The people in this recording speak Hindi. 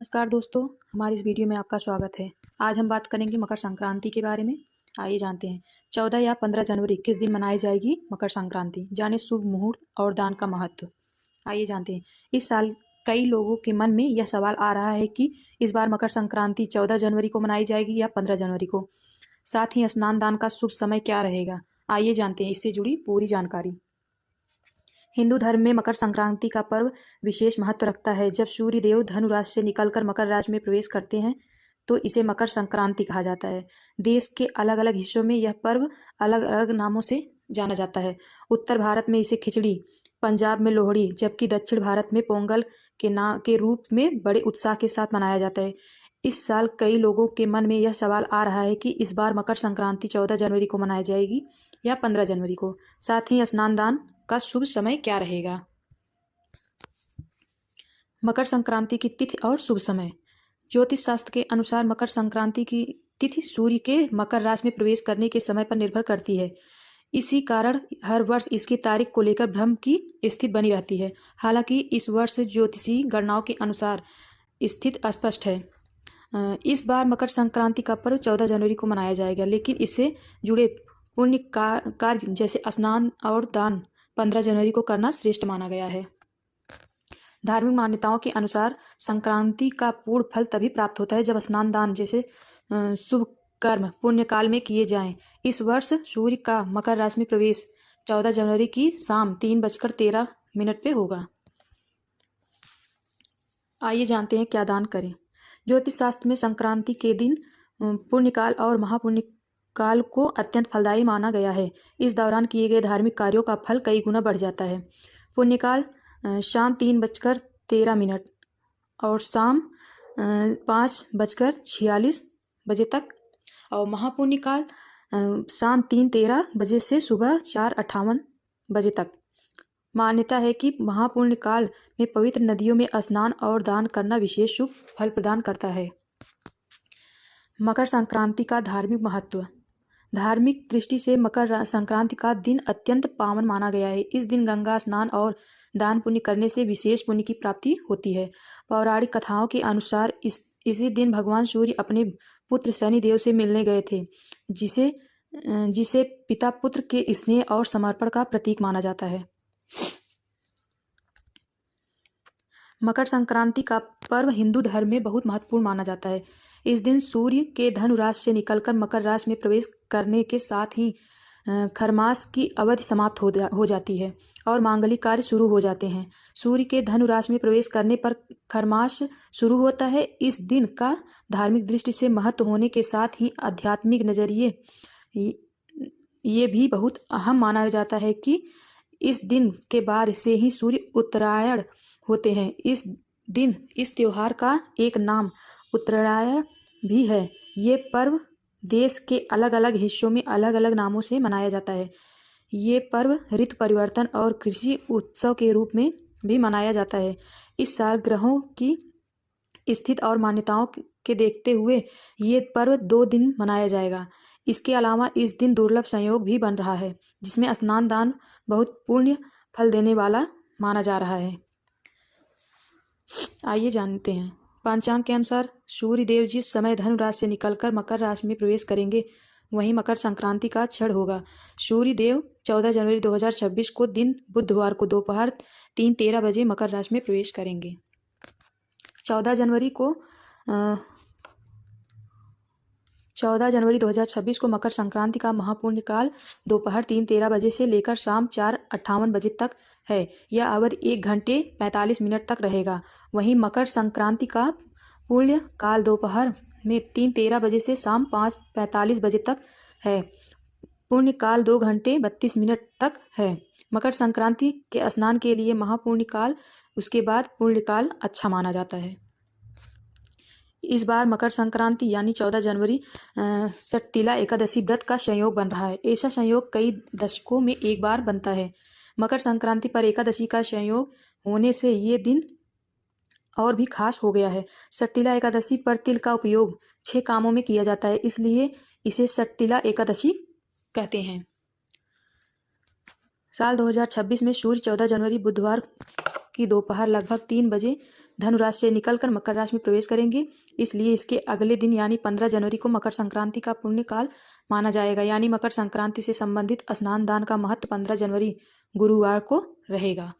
नमस्कार दोस्तों, हमारी इस वीडियो में आपका स्वागत है। आज हम बात करेंगे मकर संक्रांति के बारे में। आइए जानते हैं 14 या 15 जनवरी किस दिन मनाई जाएगी मकर संक्रांति। जाने शुभ मुहूर्त और दान का महत्व। आइए जानते हैं। इस साल कई लोगों के मन में यह सवाल आ रहा है कि इस बार मकर संक्रांति 14 जनवरी को मनाई जाएगी या 15 जनवरी को। साथ ही स्नान दान का शुभ समय क्या रहेगा। आइए जानते हैं इससे जुड़ी पूरी जानकारी। हिंदू धर्म में मकर संक्रांति का पर्व विशेष महत्व रखता है। जब सूर्य देव धनु राशि से निकलकर मकर राशि में प्रवेश करते हैं तो इसे मकर संक्रांति कहा जाता है। देश के अलग अलग हिस्सों में यह पर्व अलग अलग नामों से जाना जाता है। उत्तर भारत में इसे खिचड़ी, पंजाब में लोहड़ी, जबकि दक्षिण भारत में पोंगल के रूप में बड़े उत्साह के साथ मनाया जाता है। इस साल कई लोगों के मन में यह सवाल आ रहा है कि इस बार मकर संक्रांति 14 जनवरी को मनाई जाएगी या 15 जनवरी को। साथ ही स्नान दान का शुभ समय क्या रहेगा। मकर संक्रांति की तिथि और शुभ समय। ज्योतिष शास्त्र के अनुसार मकर संक्रांति की तिथि सूर्य के मकर राशि में प्रवेश करने के समय पर निर्भर करती है। इसी कारण हर वर्ष इसकी तारीख को लेकर भ्रम की स्थिति बनी रहती है। हालांकि इस वर्ष ज्योतिषी गणनाओं के अनुसार स्थिति स्पष्ट है। इस बार मकर संक्रांति का पर्व 14 जनवरी को मनाया जाएगा, लेकिन इससे जुड़े पुण्य कार्य जैसे स्नान और दान 15 जनवरी को करना श्रेष्ठ माना गया है। धार्मिक मान्यताओं के अनुसार संक्रांति का पूर्ण फल तभी प्राप्त होता है जब स्नान दान जैसे शुभ कर्म पुण्य काल में किए जाएं। इस वर्ष सूर्य का मकर राशि में प्रवेश 14 जनवरी की शाम 3:13 पे होगा। आइए जानते हैं क्या दान करें। ज्योतिष शास्त्र में संक्रांति के दिन पुण्यकाल और महापुण्य काल को अत्यंत फलदायी माना गया है। इस दौरान किए गए धार्मिक कार्यों का फल कई गुना बढ़ जाता है। पुण्यकाल शाम 3:13 और शाम 5:46 बजे तक, और महापुण्यकाल शाम 3:13 से सुबह 4:58 बजे तक। मान्यता है कि महापुण्य काल में पवित्र नदियों में स्नान और दान करना विशेष शुभ फल प्रदान करता है। मकर संक्रांति का धार्मिक महत्व। धार्मिक दृष्टि से मकर संक्रांति का दिन अत्यंत पावन माना गया है। इस दिन गंगा स्नान और दान पुण्य करने से विशेष पुण्य की प्राप्ति होती है। पौराणिक कथाओं के अनुसार इसी दिन भगवान सूर्य अपने पुत्र शनि देव से मिलने गए थे, जिसे पिता पुत्र के स्नेह और समर्पण का प्रतीक माना जाता है। मकर संक्रांति का पर्व हिंदू धर्म में बहुत महत्वपूर्ण माना जाता है। इस दिन सूर्य के धनु राशि से निकलकर मकर राशि में प्रवेश करने के साथ ही खरमास की अवधि समाप्त हो जाती है और मांगलिक कार्य शुरू हो जाते हैं। सूर्य के धनु राशि में प्रवेश करने पर खरमास शुरू होता है। इस दिन का धार्मिक दृष्टि से महत्व होने के साथ ही आध्यात्मिक नजरिए ये भी बहुत अहम माना जाता है कि इस दिन के बाद से ही सूर्य उत्तरायण होते हैं। इस दिन इस त्योहार का एक नाम उत्तरायण भी है। ये पर्व देश के अलग अलग हिस्सों में अलग अलग नामों से मनाया जाता है। ये पर्व ऋतु परिवर्तन और कृषि उत्सव के रूप में भी मनाया जाता है। इस साल ग्रहों की स्थिति और मान्यताओं के देखते हुए ये पर्व 2 दिन मनाया जाएगा। इसके अलावा इस दिन दुर्लभ संयोग भी बन रहा है, जिसमें स्नान दान बहुत पुण्य फल देने वाला माना जा रहा है। आइए जानते हैं। पंचांग के अनुसार सूर्य देव जिस समय धनु राशि से निकलकर मकर राशि में प्रवेश करेंगे वहीं मकर संक्रांति का क्षण होगा। सूर्य देव 14 जनवरी 2026 को दिन बुधवार को दोपहर 3:13 बजे मकर राशि में प्रवेश करेंगे। 14 जनवरी 2026 को मकर संक्रांति का महापुण्य काल दोपहर 3:13 बजे से लेकर शाम 4:58 बजे तक है। यह अवधि 1 घंटे 45 मिनट तक रहेगा। वहीं मकर संक्रांति का पुण्य काल दोपहर में 3:13 बजे से शाम 5:45 बजे तक है। पुण्य काल 2 घंटे 32 मिनट तक है। मकर संक्रांति के स्नान के लिए महापुण्य काल, उसके बाद पुण्य काल अच्छा माना जाता है। इस बार मकर संक्रांति यानी 14 जनवरी षटतिला एकादशी व्रत का संयोग बन रहा है। ऐसा संयोग कई दशकों में एक बार बनता है। मकर संक्रांति पर एकादशी का संयोग होने से ये दिन और भी खास हो गया है। षटतिला एकादशी पर तिल का उपयोग 6 कामों में किया जाता है, इसलिए इसे षटतिला एकादशी कहते हैं। साल 2026 में सूर्य 14 जनवरी बुधवार की दोपहर लगभग 3 बजे धनु राशि से निकलकर मकर राशि में प्रवेश करेंगे, इसलिए इसके अगले दिन यानी 15 जनवरी को मकर संक्रांति का पुण्य काल माना जाएगा। यानी मकर संक्रांति से संबंधित स्नान दान का महत्व 15 जनवरी गुरुवार को रहेगा।